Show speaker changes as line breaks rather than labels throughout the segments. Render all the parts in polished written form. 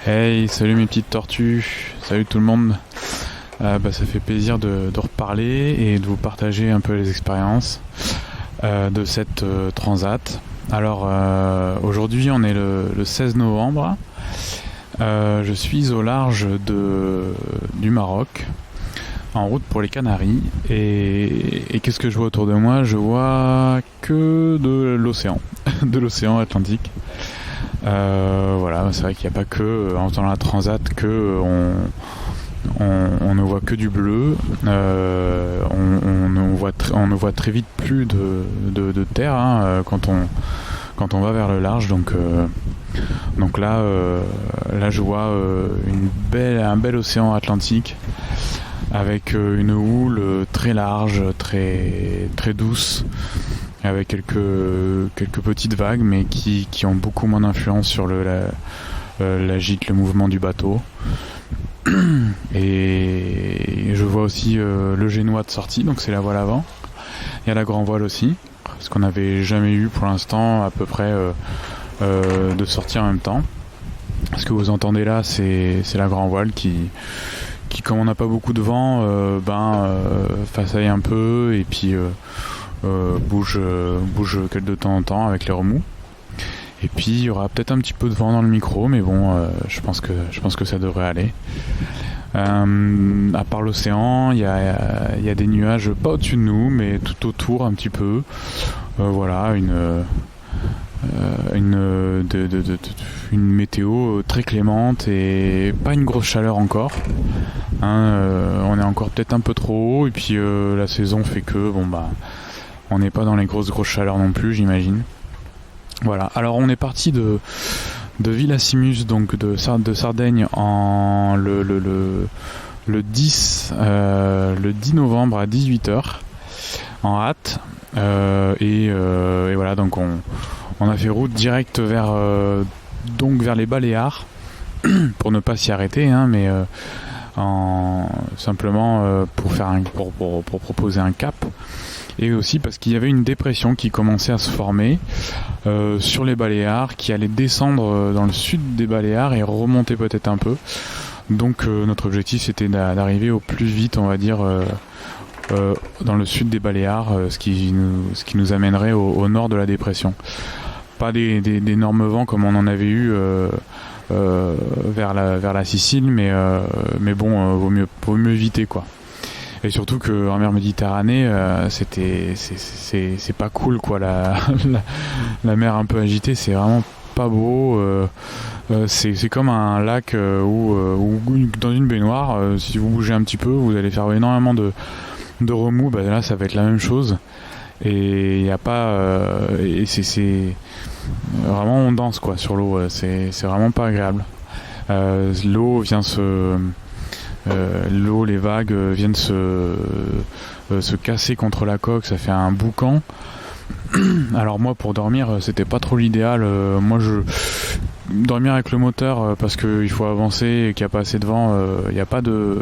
Hey, salut mes petites tortues, salut tout le monde. Ça fait plaisir de reparler et de vous partager un peu les expériences de cette transat. Alors aujourd'hui on est le 16 novembre. Je suis au large du Maroc, en route pour les Canaries. Et qu'est-ce que je vois autour de moi? Je vois que de l'océan, de l'océan Atlantique. Voilà, c'est vrai qu'il n'y a pas que en faisant la transat que on ne voit que du bleu. On ne voit très vite plus de terre quand on va vers le large. Donc là, je vois un bel océan Atlantique avec une houle très large, très très douce, avec quelques petites vagues, mais qui ont beaucoup moins d'influence sur la gîte, le mouvement du bateau. Et je vois aussi le génois de sortie, donc c'est la voile avant. Il y a la grand voile aussi, ce qu'on n'avait jamais eu pour l'instant à peu près de sortie en même temps. Ce que vous entendez là, c'est la grand voile qui comme on n'a pas beaucoup de vent, façaille un peu et puis bouge de temps en temps avec les remous. Et puis il y aura peut-être un petit peu de vent dans le micro, mais bon, je pense que ça devrait aller. À part l'océan, il y a des nuages pas au-dessus de nous, mais tout autour un petit peu. Voilà, une météo très clémente et pas une grosse chaleur encore. On est encore peut-être un peu trop haut, et puis la saison fait que on n'est pas dans les grosses chaleurs non plus, j'imagine. Voilà, alors on est parti de Villasimus, donc de Sardaigne, le 10 novembre à 18h en hâte, et voilà, donc on a fait route directe vers les Baléares pour ne pas s'y arrêter, mais simplement pour proposer un cap. Et aussi parce qu'il y avait une dépression qui commençait à se former sur les Baléares, qui allait descendre dans le sud des Baléares et remonter peut-être un peu. Donc notre objectif c'était d'arriver au plus vite, on va dire, dans le sud des Baléares, ce qui nous amènerait au nord de la dépression. Pas d'énormes vents comme on en avait eu vers la Sicile, mais bon, vaut mieux éviter, quoi. Et surtout qu'en mer Méditerranée, c'est pas cool, quoi. La mer un peu agitée, c'est vraiment pas beau. C'est comme un lac où dans une baignoire, si vous bougez un petit peu, vous allez faire énormément de remous. Là, ça va être la même chose. Et il y a pas, et c'est vraiment, on danse, quoi, sur l'eau. C'est vraiment pas agréable. L'eau vient les vagues viennent se casser contre la coque, ça fait un boucan. Alors moi, pour dormir, c'était pas trop l'idéal. Moi, dormir avec le moteur, parce qu'il faut avancer et qu'il n'y a pas assez de vent, il n'y a pas de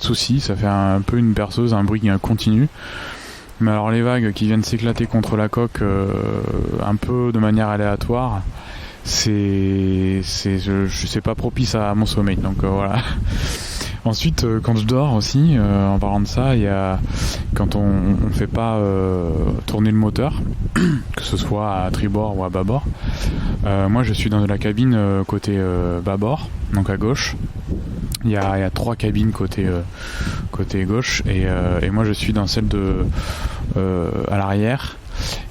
souci. Ça fait un peu une berceuse, un bruit continu. Mais alors les vagues qui viennent s'éclater contre la coque un peu de manière aléatoire, c'est pas propice à mon sommeil. Donc voilà. Ensuite, quand je dors aussi, en parlant de ça, il y a quand on fait pas tourner le moteur, que ce soit à tribord ou à bâbord. Moi, je suis dans la cabine côté bâbord, donc à gauche. Il y a 3 cabines côté gauche, et moi je suis dans celle à l'arrière,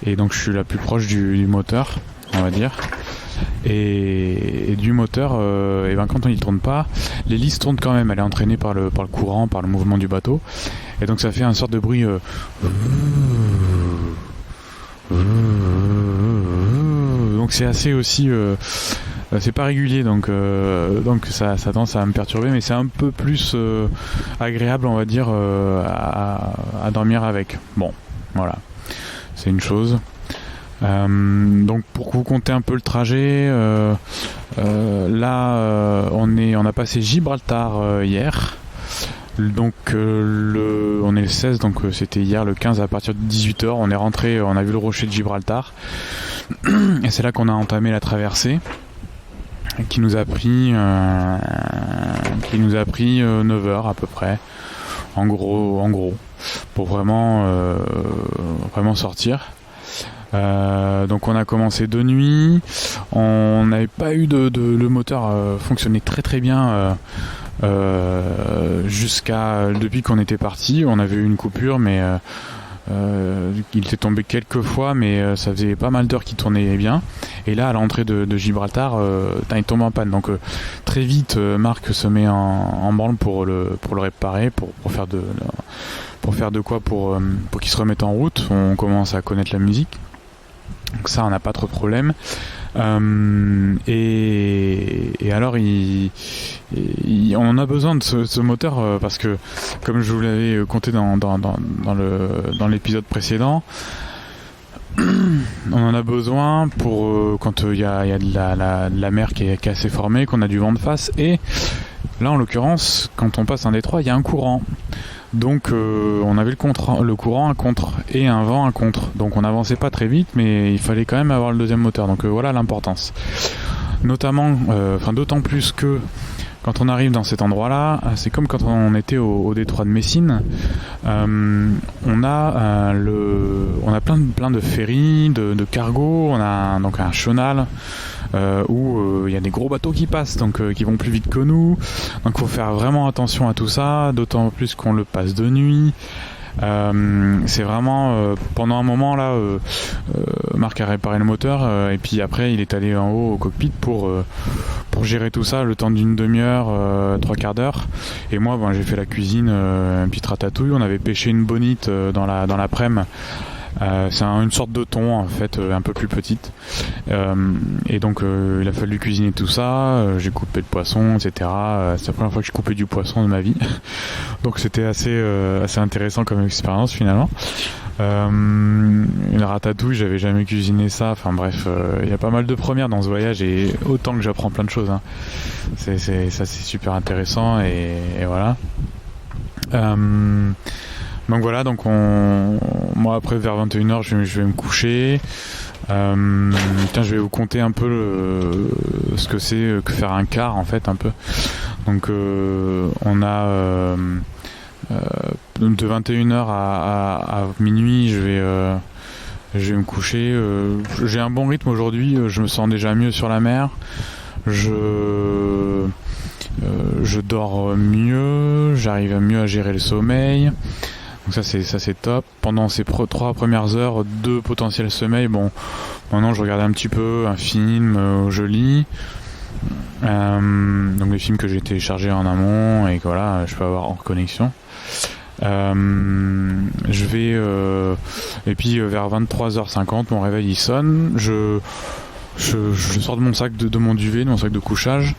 et donc je suis la plus proche du moteur, on va dire. Et du moteur, quand on y tourne pas, l'hélice tourne quand même, elle est entraînée par le courant, par le mouvement du bateau, et donc ça fait une sorte de bruit donc c'est assez aussi c'est pas régulier, donc ça tendance à me perturber, mais c'est un peu plus agréable, on va dire, à dormir avec. Bon, voilà, c'est une chose. Donc pour vous compter un peu le trajet, là on a passé Gibraltar hier. Donc on est le 16, donc c'était hier le 15 à partir de 18h. On est rentré, on a vu le rocher de Gibraltar et c'est là qu'on a entamé la traversée. qui nous a pris 9 heures à peu près, en gros, pour vraiment sortir. Donc on a commencé de nuit, on n'avait pas eu le moteur fonctionnait très très bien depuis qu'on était parti. On avait eu une coupure, mais il était tombé quelques fois, mais ça faisait pas mal d'heures qu'il tournait bien. Et là, à l'entrée de Gibraltar, il tombe en panne. Donc très vite, Marc se met en branle pour le réparer, pour faire de quoi pour qu'il se remette en route. On commence à connaître la musique. Donc ça, on n'a pas trop de problème. Et alors, on a besoin de ce moteur parce que, comme je vous l'avais conté dans l'épisode précédent, on en a besoin pour quand il y a de la mer qui est assez formée, qu'on a du vent de face. Et là, en l'occurrence, quand on passe un détroit, il y a un courant. Donc on avait le courant, un contre, et un vent, un contre. Donc on n'avançait pas très vite, mais il fallait quand même avoir le deuxième moteur. Donc voilà l'importance. Notamment, d'autant plus que quand on arrive dans cet endroit-là, c'est comme quand on était au détroit de Messine. On a plein de ferries, de cargos. On a donc un chenal où il y a des gros bateaux qui passent, donc qui vont plus vite que nous. Donc faut faire vraiment attention à tout ça, d'autant plus qu'on le passe de nuit. C'est vraiment pendant un moment là, Marc a réparé le moteur et puis après il est allé en haut au cockpit pour gérer tout ça le temps d'une demi-heure, 3/4 d'heure. Et moi j'ai fait la cuisine, un petit ratatouille. On avait pêché une bonite dans l'après-midi. C'est une sorte de thon en fait, un peu plus petite, et donc il a fallu cuisiner tout ça. J'ai coupé le poisson, etc. C'est la première fois que je coupais du poisson de ma vie, donc c'était assez intéressant comme expérience finalement. Une ratatouille, j'avais jamais cuisiné ça. Enfin bref, il y a pas mal de premières dans ce voyage, et autant que j'apprends plein de choses, hein. C'est super intéressant, et voilà. Donc voilà, moi après vers 21h je vais me coucher. Je vais vous conter un peu ce que c'est que faire un quart en fait un peu. Donc on a de 21h à minuit je vais me coucher. J'ai un bon rythme aujourd'hui, je me sens déjà mieux sur la mer. Je dors mieux, j'arrive mieux à gérer le sommeil. Donc ça c'est top. Pendant ces 3 premières heures de potentiel sommeil, maintenant je regarde un petit peu un film, je lis. Donc les films que j'ai téléchargés en amont et que voilà, je peux avoir hors connexion. Je vais et puis vers 23h50 mon réveil il sonne. Je sors de mon sac de mon duvet, de mon sac de couchage.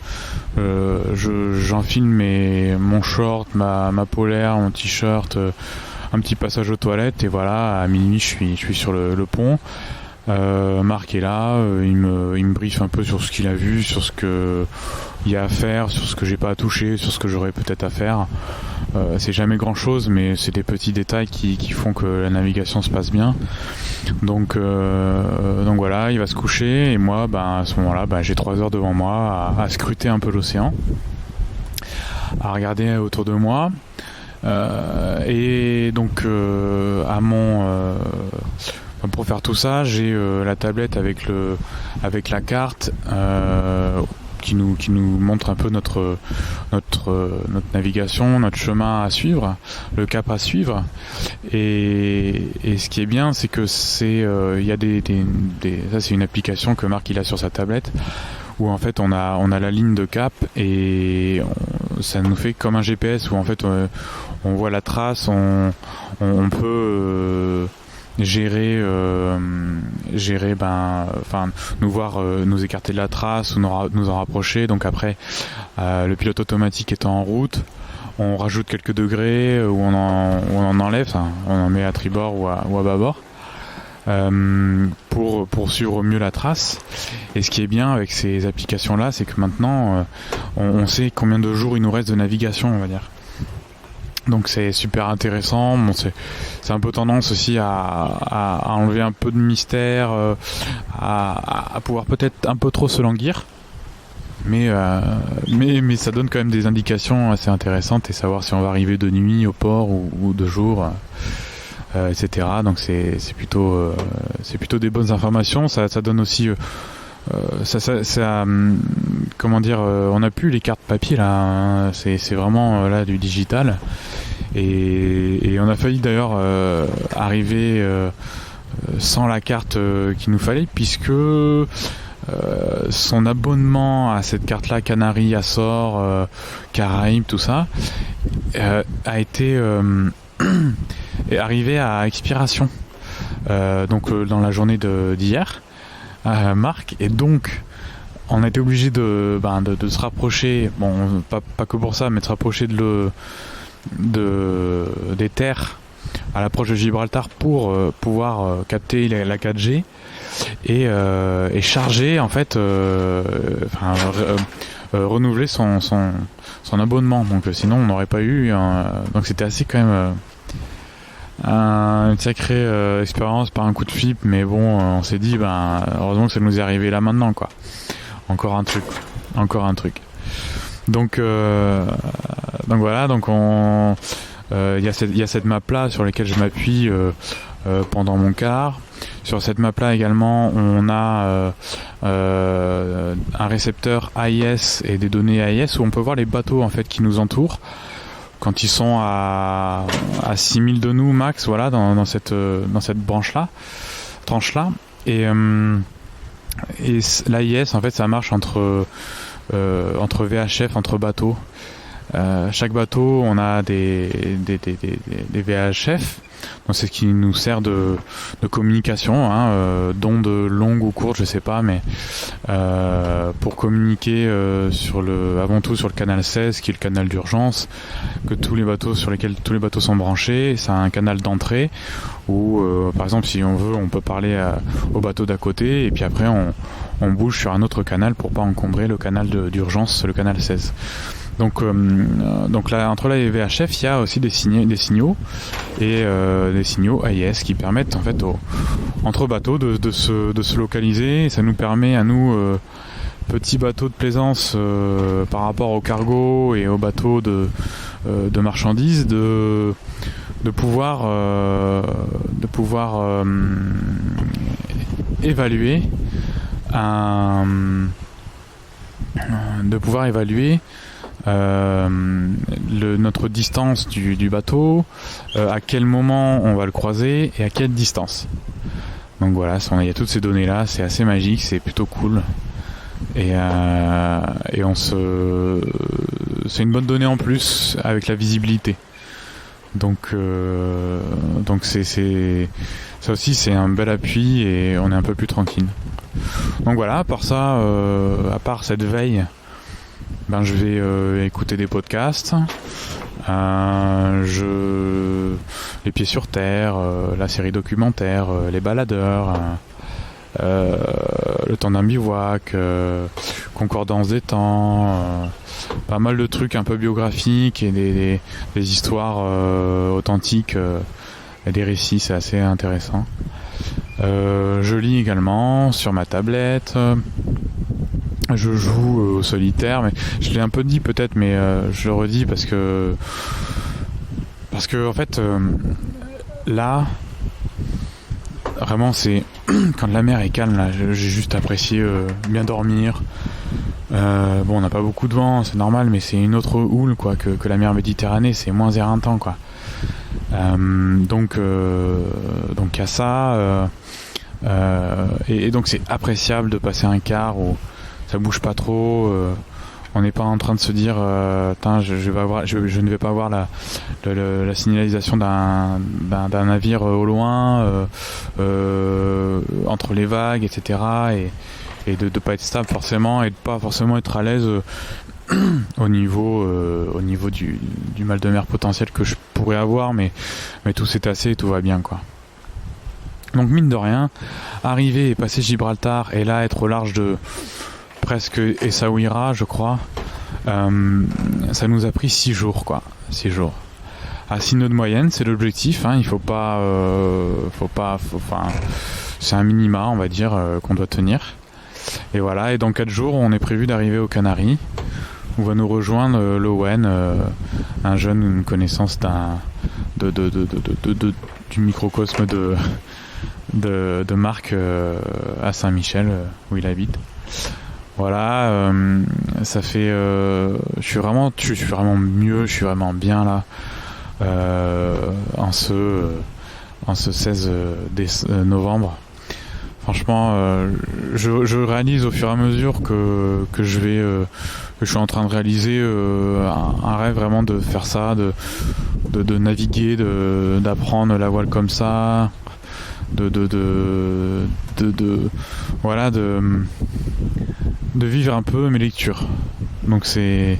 J'enfile mon short, ma polaire, mon t-shirt, un petit passage aux toilettes, et voilà, à minuit je suis sur le pont. Marc est là, il me briefe un peu sur ce qu'il a vu, sur ce qu'il y a à faire, sur ce que j'ai pas à toucher, sur ce que j'aurais peut-être à faire. C'est jamais grand chose, mais c'est des petits détails qui font que la navigation se passe bien. Donc voilà, il va se coucher, et moi à ce moment-là j'ai 3 heures devant moi à scruter un peu l'océan, à regarder autour de moi. Et donc pour faire tout ça, j'ai la tablette avec la carte qui nous montre un peu notre navigation, notre chemin à suivre, le cap à suivre. Et ce qui est bien, c'est que il y a ça c'est une application que Marc il a sur sa tablette, où en fait on a la ligne de cap, et ça nous fait comme un GPS, où en fait on voit la trace, on peut gérer nous écarter de la trace ou nous en rapprocher. Donc après, le pilote automatique étant en route, on rajoute quelques degrés, ou on en enlève, on en met à tribord ou à bâbord, pour suivre mieux la trace. Et ce qui est bien avec ces applications là, c'est que maintenant on sait combien de jours il nous reste de navigation, on va dire. Donc c'est super intéressant. C'est un peu tendance aussi à enlever un peu de mystère, à pouvoir peut-être un peu trop se languir. mais ça donne quand même des indications assez intéressantes et savoir si on va arriver de nuit au port ou de jour, etc. Donc c'est plutôt des bonnes informations. Ça donne aussi comment dire, on n'a plus les cartes papier là, hein. C'est vraiment là du digital et on a failli d'ailleurs arriver sans la carte qu'il nous fallait, puisque son abonnement à cette carte là, Canaries, Açores, Caraïbes, tout ça, a été est arrivé à expiration donc dans la journée d'hier, Marc, et donc on a été obligé de se rapprocher, bon pas que pour ça, mais de se rapprocher des terres à l'approche de Gibraltar pour pouvoir capter la 4G et charger en fait, renouveler son abonnement. Donc sinon on n'aurait pas eu donc c'était assez quand même une sacrée expérience par un coup de flip, mais bon, on s'est dit heureusement que ça nous est arrivé là maintenant quoi. Encore un truc. Donc voilà, donc il y a cette map là sur laquelle je m'appuie pendant mon quart. Sur cette map là également, on a un récepteur AIS et des données AIS où on peut voir les bateaux en fait qui nous entourent quand ils sont à 6000 de nous max, voilà, dans cette tranche là. Et l'AIS en fait ça marche entre VHF, entre bateaux. Chaque bateau, on a des VHF, donc c'est ce qui nous sert de communication, d'ondes longues ou courtes, je sais pas, mais pour communiquer avant tout sur le canal 16, qui est le canal d'urgence, que tous les bateaux sur lesquels tous les bateaux sont branchés. C'est un canal d'entrée où, par exemple, si on veut, on peut parler au bateau d'à côté, et puis après on bouge sur un autre canal pour pas encombrer le canal d'urgence, le canal 16. Donc là, entre là et VHF, il y a aussi des signaux et des signaux AIS qui permettent en fait entre bateaux de se localiser. Et ça nous permet à nous, petits bateaux de plaisance par rapport au cargo et aux bateaux de marchandises, de pouvoir évaluer notre distance du bateau, à quel moment on va le croiser et à quelle distance. Donc voilà, il y a toutes ces données là, c'est assez magique, c'est plutôt cool et c'est une bonne donnée en plus avec la visibilité. Donc c'est ça aussi, c'est un bel appui et on est un peu plus tranquille. Donc voilà, à part ça, à part cette veille, je vais écouter des podcasts, Les Pieds sur Terre, la série documentaire, Les Baladeurs, Le Temps d'un bivouac, Concordance des temps, pas mal de trucs un peu biographiques et des histoires authentiques et des récits, c'est assez intéressant. Je lis également sur ma tablette. Je joue au solitaire, mais je l'ai un peu dit peut-être, mais je le redis parce que en fait là vraiment c'est quand la mer est calme là, j'ai juste apprécié bien dormir. Bon, on n'a pas beaucoup de vent, c'est normal, mais c'est une autre houle quoi que la mer Méditerranée, c'est moins éreintant quoi. Donc il y a ça et donc c'est appréciable de passer un quart où ça bouge pas trop, on n'est pas en train de se dire je ne vais pas voir la signalisation d'un navire au loin entre les vagues, etc. et de pas être stable forcément et de pas forcément être à l'aise au niveau du mal de mer potentiel que je pourrais avoir, mais tout s'est tassé et tout va bien quoi. Donc mine de rien, arriver et passer Gibraltar et là être au large de presque Essaouira, je crois, ça nous a pris 6 jours quoi. 6 jours. À 6 nœuds de moyenne, c'est l'objectif, il faut pas, c'est un minima on va dire qu'on doit tenir. Et voilà, et dans 4 jours, on est prévu d'arriver aux Canaries, où va nous rejoindre Lowen, un jeune, une connaissance du microcosme de Marc à Saint-Michel, où il habite. Voilà, ça fait... je suis vraiment mieux, je suis vraiment bien là, en ce 16 novembre. Franchement, je réalise au fur et à mesure que je suis en train de réaliser un rêve vraiment de faire ça, de naviguer, d'apprendre la voile comme ça, voilà, de vivre un peu mes lectures. Donc c'est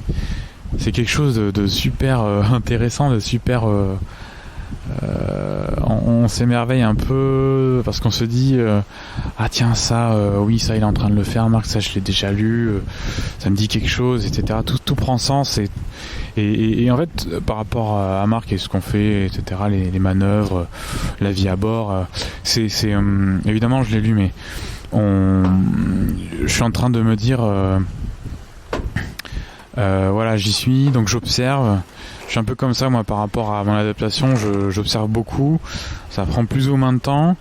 quelque chose de super intéressant, de super... on s'émerveille un peu parce qu'on se dit ah tiens ça oui ça il est en train de le faire Marc, ça je l'ai déjà lu, ça me dit quelque chose, etc. Tout prend sens et en fait par rapport à Marc et ce qu'on fait, etc., les manœuvres, la vie à bord, c'est évidemment je l'ai lu, mais je suis en train de me dire voilà, j'y suis, donc j'observe. Je suis un peu comme ça moi par rapport à mon adaptation, j'observe beaucoup, ça prend plus ou moins de temps,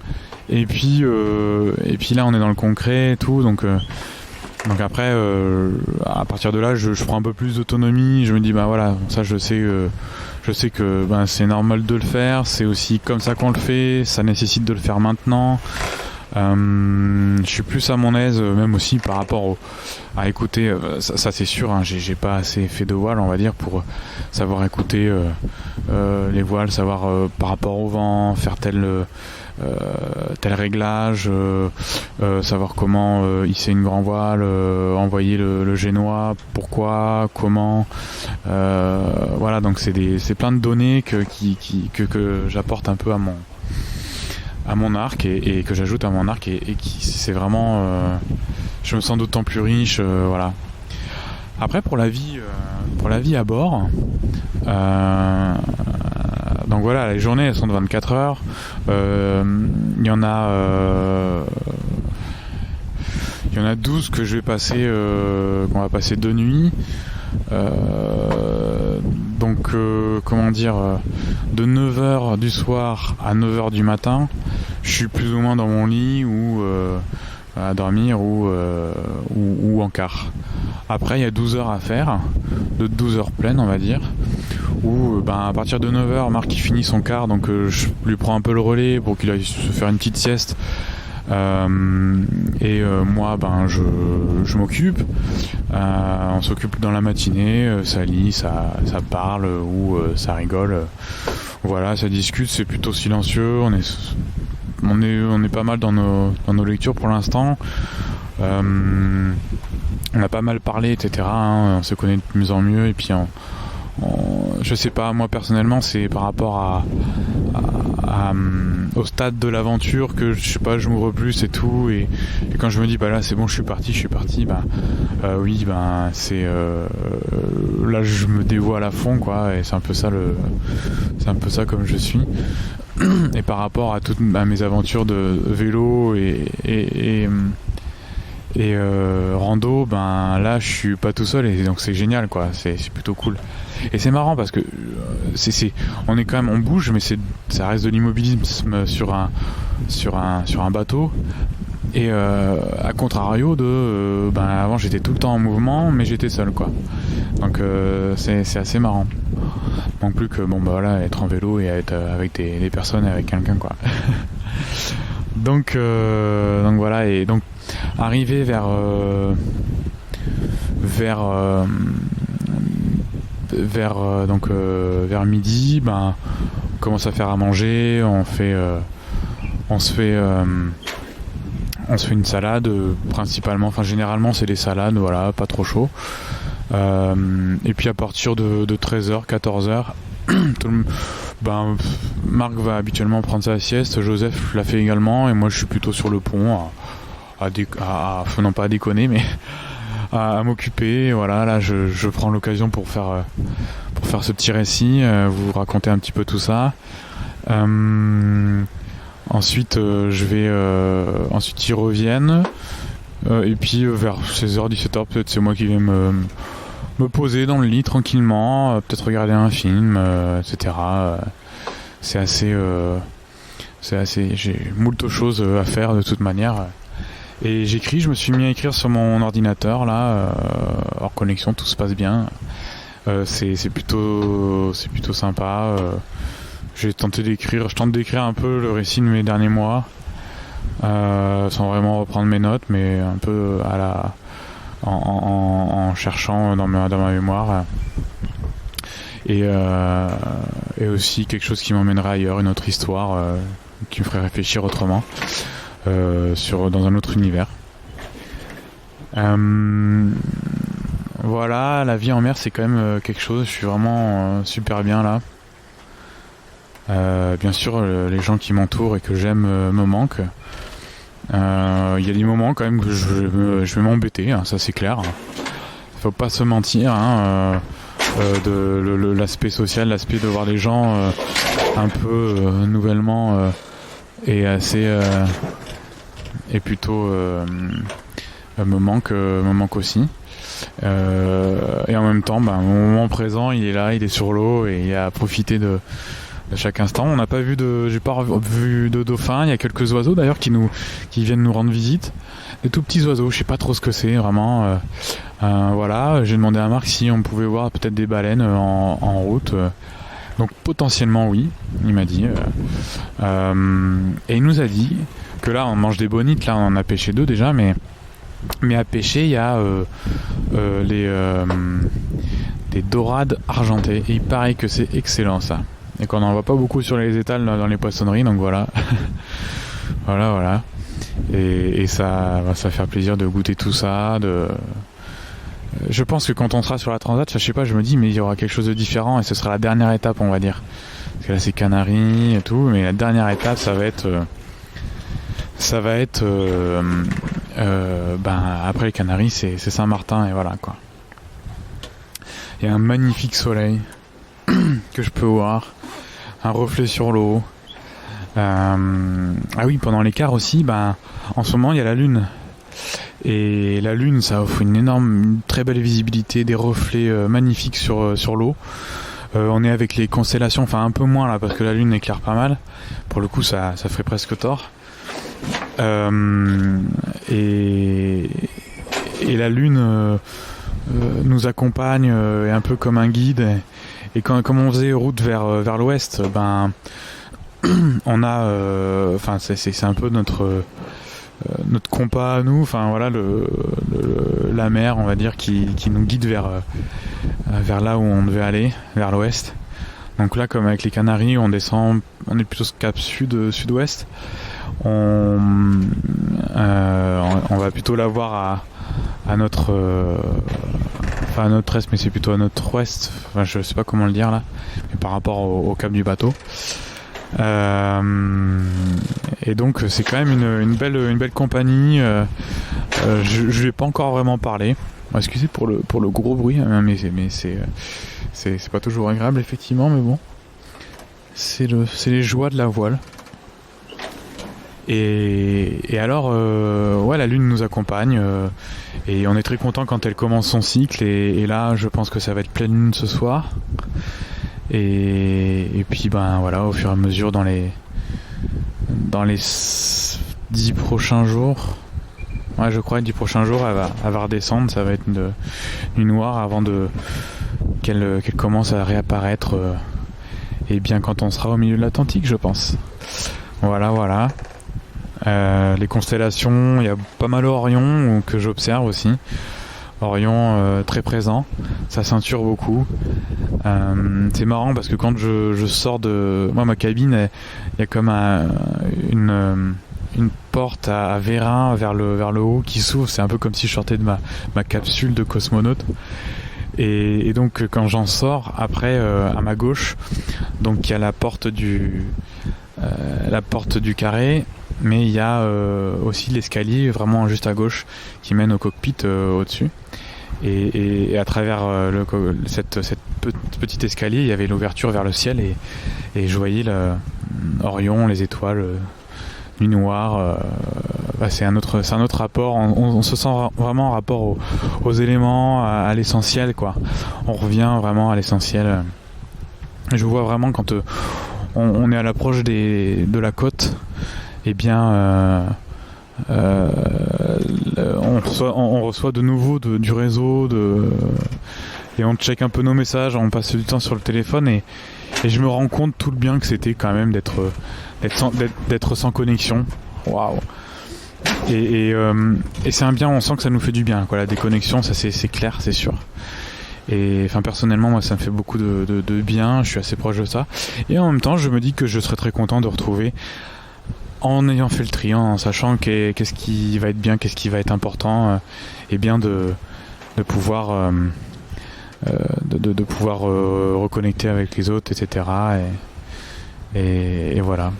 et puis là on est dans le concret et tout, donc après à partir de là je prends un peu plus d'autonomie, je me dis bah voilà, ça je sais que ben, c'est normal de le faire, c'est aussi comme ça qu'on le fait, ça nécessite de le faire maintenant. Je suis plus à mon aise, même aussi par rapport à écouter, ça c'est sûr, hein, j'ai pas assez fait de voile on va dire pour savoir écouter les voiles, savoir par rapport au vent faire tel réglage, savoir comment hisser une grand voile, envoyer le génois, pourquoi, comment, voilà, donc c'est plein de données que j'apporte un peu à mon arc et que j'ajoute à mon arc et qui c'est vraiment je me sens d'autant plus riche, voilà. Après pour la vie à bord, donc voilà, les journées elles sont de 24 heures, il y en a 12 que je vais passer, qu'on va passer 2 nuits. Donc comment dire, de 9h du soir à 9h du matin je suis plus ou moins dans mon lit ou à dormir ou en quart. Après il y a 12 heures à faire, de 12 heures pleines on va dire, où à partir de 9h Marc il finit son quart, donc je lui prends un peu le relais pour qu'il aille se faire une petite sieste. Moi je m'occupe, on s'occupe dans la matinée, ça lit, ça parle ou ça rigole, voilà, ça discute, c'est plutôt silencieux, on est pas mal dans nos lectures pour l'instant, on a pas mal parlé, etc., hein, on se connaît de mieux en mieux, et puis je sais pas, moi personnellement c'est par rapport au stade de l'aventure que je sais pas, je m'ouvre plus et tout, et quand je me dis bah là c'est bon, je suis parti, oui, c'est là je me dévoile à fond quoi, et c'est un peu ça comme je suis. Et par rapport à toutes mes aventures de vélo et rando, là je suis pas tout seul, et donc c'est génial quoi, c'est plutôt cool. Et c'est marrant parce que on est quand même, on bouge, mais ça reste de l'immobilisme sur un bateau. Et à contrario de avant j'étais tout le temps en mouvement, mais j'étais seul quoi. Donc c'est assez marrant. Donc plus que voilà, être en vélo et être avec des personnes, avec quelqu'un quoi. donc voilà, et donc arrivé vers midi, on commence à faire à manger, on se fait une salade, principalement, enfin généralement c'est des salades, voilà, pas trop chaud. Et puis à partir de 13h, 14h, Marc va habituellement prendre sa sieste, Joseph l'a fait également, et moi je suis plutôt sur le pont non pas à déconner, mais à m'occuper. Voilà, là je prends l'occasion pour faire ce petit récit, vous raconter un petit peu tout ça. Ensuite ils reviennent, Et puis vers 16h-17h peut-être c'est moi qui vais me poser dans le lit tranquillement, peut-être regarder un film, etc. C'est assez j'ai moult choses à faire de toute manière. Et je me suis mis à écrire sur mon ordinateur là, hors connexion, tout se passe bien. C'est plutôt sympa. Je tente d'écrire un peu le récit de mes derniers mois, sans vraiment reprendre mes notes, mais un peu en cherchant dans ma mémoire. Et aussi quelque chose qui m'emmènerait ailleurs, une autre histoire qui me ferait réfléchir autrement, dans un autre univers. Voilà, la vie en mer c'est quand même quelque chose, je suis vraiment super bien là. Bien sûr les gens qui m'entourent et que j'aime me manquent. Il y a des moments quand même que je vais m'embêter, hein, ça c'est clair. Faut pas se mentir, hein, l'aspect social, l'aspect de voir les gens un peu nouvellement et assez et plutôt me manque aussi. Et en même temps, au moment présent, il est là, il est sur l'eau et il a à profiter de chaque instant. On n'a pas vu j'ai pas vu de dauphins. Il y a quelques oiseaux d'ailleurs qui viennent nous rendre visite. Des tout petits oiseaux, je sais pas trop ce que c'est vraiment. Voilà, j'ai demandé à Marc si on pouvait voir peut-être des baleines en route. Donc potentiellement oui, il m'a dit. Et il nous a dit que là on mange des bonites, là on en a pêché 2 déjà, mais à pêcher il y a des dorades argentées. Et il paraît que c'est excellent ça. Et qu'on n'en voit pas beaucoup sur les étals dans les poissonneries, donc voilà. voilà. Et ça va faire plaisir de goûter tout ça. Je pense que quand on sera sur la Transat, je sais pas, je me dis mais il y aura quelque chose de différent et ce sera la dernière étape, on va dire. Parce que là c'est Canaries et tout, mais la dernière étape ça va être après les Canaries c'est Saint-Martin et voilà quoi. Il y a un magnifique soleil que je peux voir, un reflet sur l'eau. Ah oui, pendant l'écart aussi, en ce moment il y a la lune. Et la lune, ça offre une très belle visibilité, des reflets magnifiques sur l'eau. On est avec les constellations, enfin un peu moins là parce que la lune éclaire pas mal. Pour le coup, ça ferait presque tort. Et la lune nous accompagne, est un peu comme un guide. Et comme on faisait route vers l'ouest, on a, c'est un peu notre compas à nous, enfin voilà la mer, on va dire, qui nous guide vers là où on devait aller, vers l'ouest. Donc là, comme avec les Canaries, on descend, on est plutôt cap sud-ouest. On va plutôt la voir à notre à notre est, mais c'est plutôt à notre ouest. Enfin, je sais pas comment le dire là, mais par rapport au cap du bateau. Et donc c'est quand même une belle compagnie. Je lui ai pas encore vraiment parlé. Excusez pour le gros bruit, mais c'est pas toujours agréable effectivement, mais bon, c'est les joies de la voile. Et alors, la lune nous accompagne et on est très content quand elle commence son cycle. Et là, je pense que ça va être pleine lune ce soir. Et puis voilà, au fur et à mesure dans les 10 prochains jours, je crois que 10 prochains jours elle va redescendre, ça va être une nuit noire avant qu'elle commence à réapparaître et bien quand on sera au milieu de l'Atlantique, je pense. Voilà. Les constellations, il y a pas mal Orion que j'observe aussi. Orion très présent, ça ceinture beaucoup. C'est marrant parce que quand je sors de ma cabine, il y a comme une porte à vérin vers le haut qui s'ouvre. C'est un peu comme si je sortais de ma capsule de cosmonaute. Et donc quand j'en sors, après à ma gauche, donc il y a la porte du carré, mais il y a aussi l'escalier vraiment juste à gauche qui mène au cockpit au-dessus. Et à travers cette petit escalier, il y avait l'ouverture vers le ciel et je voyais Orion, les étoiles Nuit Noire, c'est un autre rapport. On se sent vraiment en rapport aux éléments, à l'essentiel, quoi. On revient vraiment à l'essentiel. Je vois vraiment quand on est à l'approche de la côte, eh bien on reçoit de nouveau du réseau, et on check un peu nos messages, on passe du temps sur le téléphone, et je me rends compte tout le bien que c'était quand même d'être sans connexion. Waouh. Et c'est un bien, on sent que ça nous fait du bien, quoi. La déconnexion, ça c'est clair, c'est sûr. Et enfin, personnellement, moi, ça me fait beaucoup de bien. Je suis assez proche de ça. Et en même temps, je me dis que je serais très content de retrouver, en ayant fait le tri, en sachant qu'est-ce qui va être bien, qu'est-ce qui va être important, et bien de pouvoir de pouvoir reconnecter avec les autres, etc. Et voilà.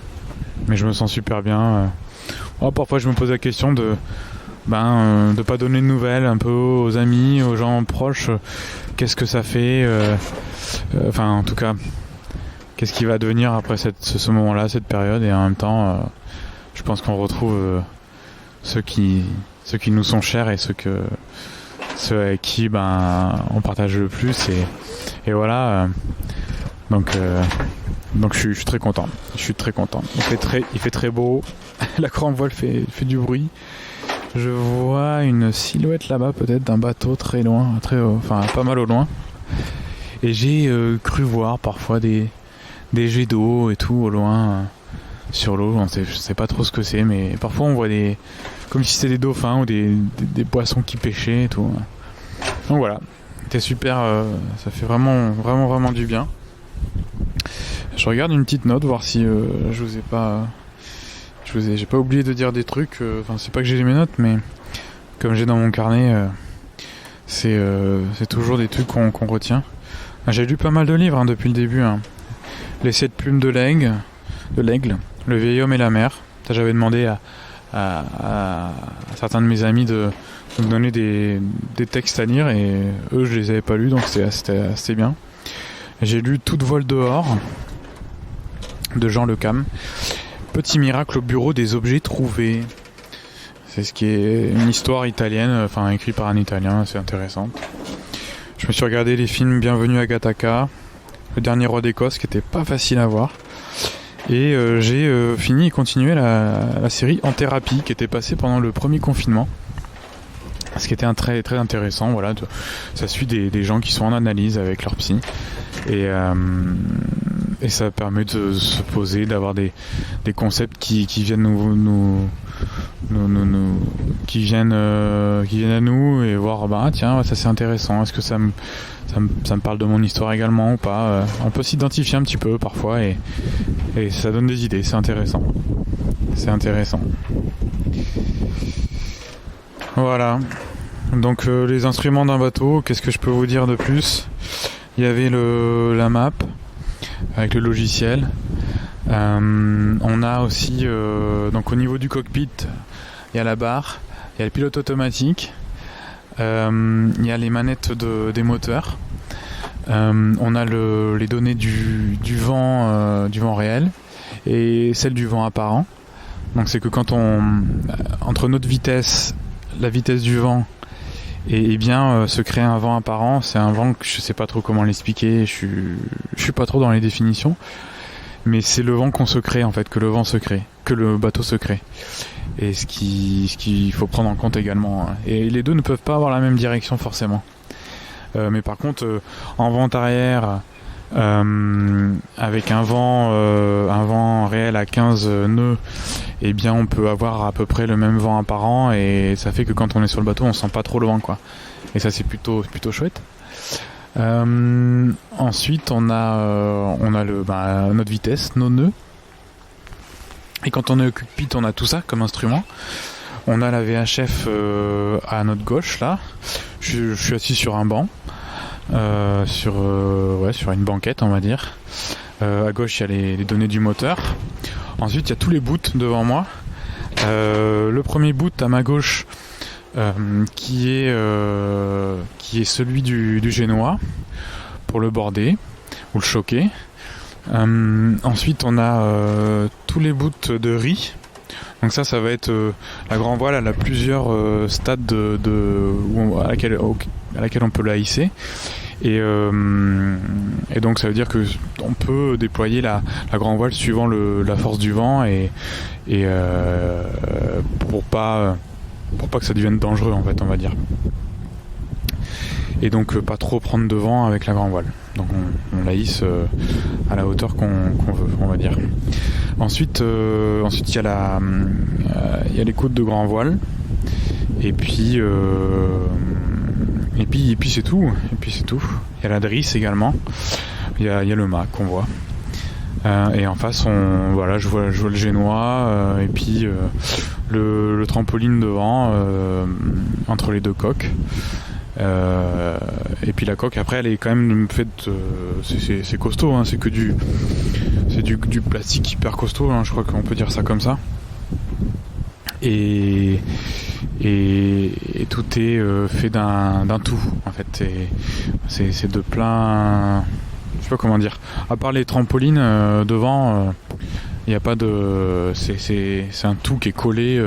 Mais je me sens super bien. Parfois, je me pose la question de pas donner de nouvelles un peu aux amis, aux gens proches. Qu'est-ce que ça fait, en tout cas, qu'est-ce qui va devenir après ce moment-là, cette période. Et en même temps, je pense qu'on retrouve ceux qui nous sont chers, et ceux avec qui on partage le plus, et voilà. Donc je suis très content. Il fait très beau. La grande voile fait du bruit. Je vois une silhouette là-bas, peut-être d'un bateau très loin, pas mal au loin. Et j'ai cru voir parfois des jets d'eau et tout au loin, sur l'eau. Je sais pas trop ce que c'est, mais parfois on voit comme si c'était des dauphins ou des poissons qui pêchaient et tout. Donc voilà, c'était super, ça fait vraiment, vraiment, vraiment du bien. Je regarde une petite note, voir si je vous ai pas... J'ai pas oublié de dire des trucs, c'est pas que j'ai mes notes, mais comme j'ai dans mon carnet, c'est toujours des trucs qu'on retient. J'ai lu pas mal de livres depuis le début. Les 7 plumes de l'aigle, Le vieil homme et la mer. Ça, j'avais demandé à certains de mes amis de me donner des textes à lire, et eux je les avais pas lus, donc c'était assez bien. J'ai lu Toute voile dehors de Jean Le Cam. Petit miracle au bureau des objets trouvés. C'est ce qui est une histoire italienne, écrite par un Italien, c'est intéressant. Je me suis regardé les films Bienvenue à Gattaca, Le Dernier Roi d'Écosse, qui était pas facile à voir. Et j'ai fini et continué la série En thérapie, qui était passée pendant le premier confinement. Ce qui était très, très intéressant, voilà. Ça suit des gens qui sont en analyse avec leur psy. Et ça permet de se poser, d'avoir des concepts qui viennent qui viennent à nous, et voir tiens, ça c'est intéressant, est-ce que ça me parle de mon histoire également ou pas. On peut s'identifier un petit peu parfois, et ça donne des idées, c'est intéressant. Voilà. Donc les instruments d'un bateau, qu'est-ce que je peux vous dire de plus? Il y avait la map avec le logiciel. On a aussi donc au niveau du cockpit, il y a la barre, il y a le pilote automatique, il y a les manettes des moteurs, on a les données du vent réel et celles du vent apparent. Donc c'est que quand entre notre vitesse, la vitesse du vent, et bien se crée un vent apparent. C'est un vent que je sais pas trop comment l'expliquer, je suis pas trop dans les définitions, mais c'est le vent qu'on se crée en fait, que le bateau se crée, et ce qu'il faut prendre en compte également. Et les deux ne peuvent pas avoir la même direction forcément, mais par contre en vent arrière, avec un vent réel à 15 nœuds, eh bien on peut avoir à peu près le même vent apparent, et ça fait que quand on est sur le bateau on sent pas trop le vent, quoi. Et ça c'est plutôt chouette. Ensuite on a notre vitesse, nos nœuds, et quand on est au cockpit on a tout ça comme instrument. On a la VHF à notre gauche là. Je suis assis sur un banc, sur une banquette on va dire. À gauche il y a les données du moteur. Ensuite il y a tous les boots devant moi. Le premier boot à ma gauche, qui est celui du génois pour le border ou le choquer. Ensuite on a tous les boots de riz Donc ça va être la grand voile, elle a plusieurs stades à laquelle on peut la hisser. Et donc ça veut dire que on peut déployer la grand voile suivant la force du vent et pour pas que ça devienne dangereux, en fait, on va dire. Et donc pas trop prendre de vent avec la grand voile. Donc on la hisse à la hauteur qu'on veut, on va dire. Ensuite il y a les côtes de grand voile. Et puis c'est tout. Il y a la drisse également. Il y a le mât qu'on voit. Et en face, je vois le génois et puis le trampoline devant entre les deux coques. Et puis la coque après elle est quand même faite c'est costaud, hein, c'est du plastique hyper costaud, hein, je crois qu'on peut dire ça comme ça. Et tout est fait d'un tout, en fait. C'est de plein, je sais pas comment dire, à part les trampolines devant, il n'y a pas de, c'est un tout qui est collé,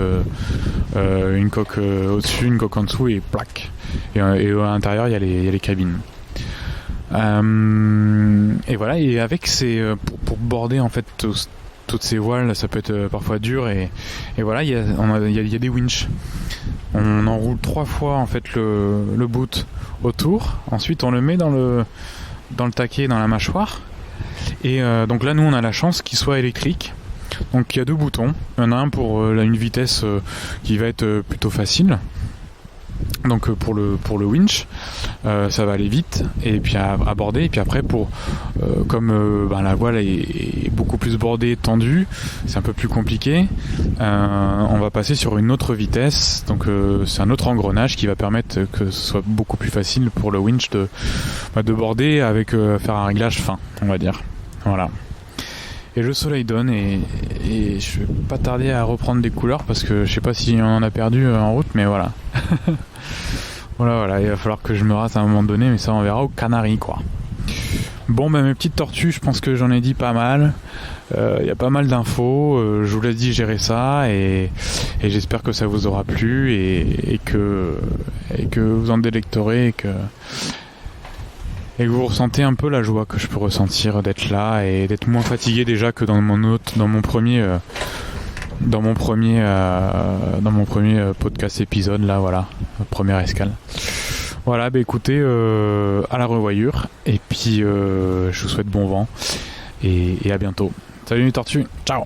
une coque au-dessus, une coque en dessous et plaque. Et à l'intérieur il y a les cabines. Et voilà, et avec pour border en fait toutes ces voiles, ça peut être parfois dur, et voilà, il y a des winches. On enroule 3 fois en fait le boot autour, ensuite on le met dans le taquet, dans la mâchoire, et donc là nous on a la chance qu'il soit électrique. Donc il y a 2 boutons, il y en a un pour une vitesse qui va être plutôt facile. Donc pour le winch, ça va aller vite et puis à border, et puis après comme la voile est beaucoup plus bordée, tendue, c'est un peu plus compliqué. On va passer sur une autre vitesse, donc c'est un autre engrenage qui va permettre que ce soit beaucoup plus facile pour le winch de border avec faire un réglage fin, on va dire. Voilà. Et le soleil donne et je vais pas tarder à reprendre des couleurs parce que je sais pas si on en a perdu en route, mais voilà. Voilà, il va falloir que je me rate à un moment donné, mais ça on verra aux Canaries, quoi. Bon, mes petites tortues, je pense que j'en ai dit pas mal. Il y a pas mal d'infos, je vous laisse digérer ça et j'espère que ça vous aura plu et que vous en délecterez et que vous ressentez un peu la joie que je peux ressentir d'être là et d'être moins fatigué déjà que dans mon premier podcast épisode là, voilà, première escale. Voilà, écoutez, à la revoyure, et puis je vous souhaite bon vent et à bientôt. Salut les tortues, ciao.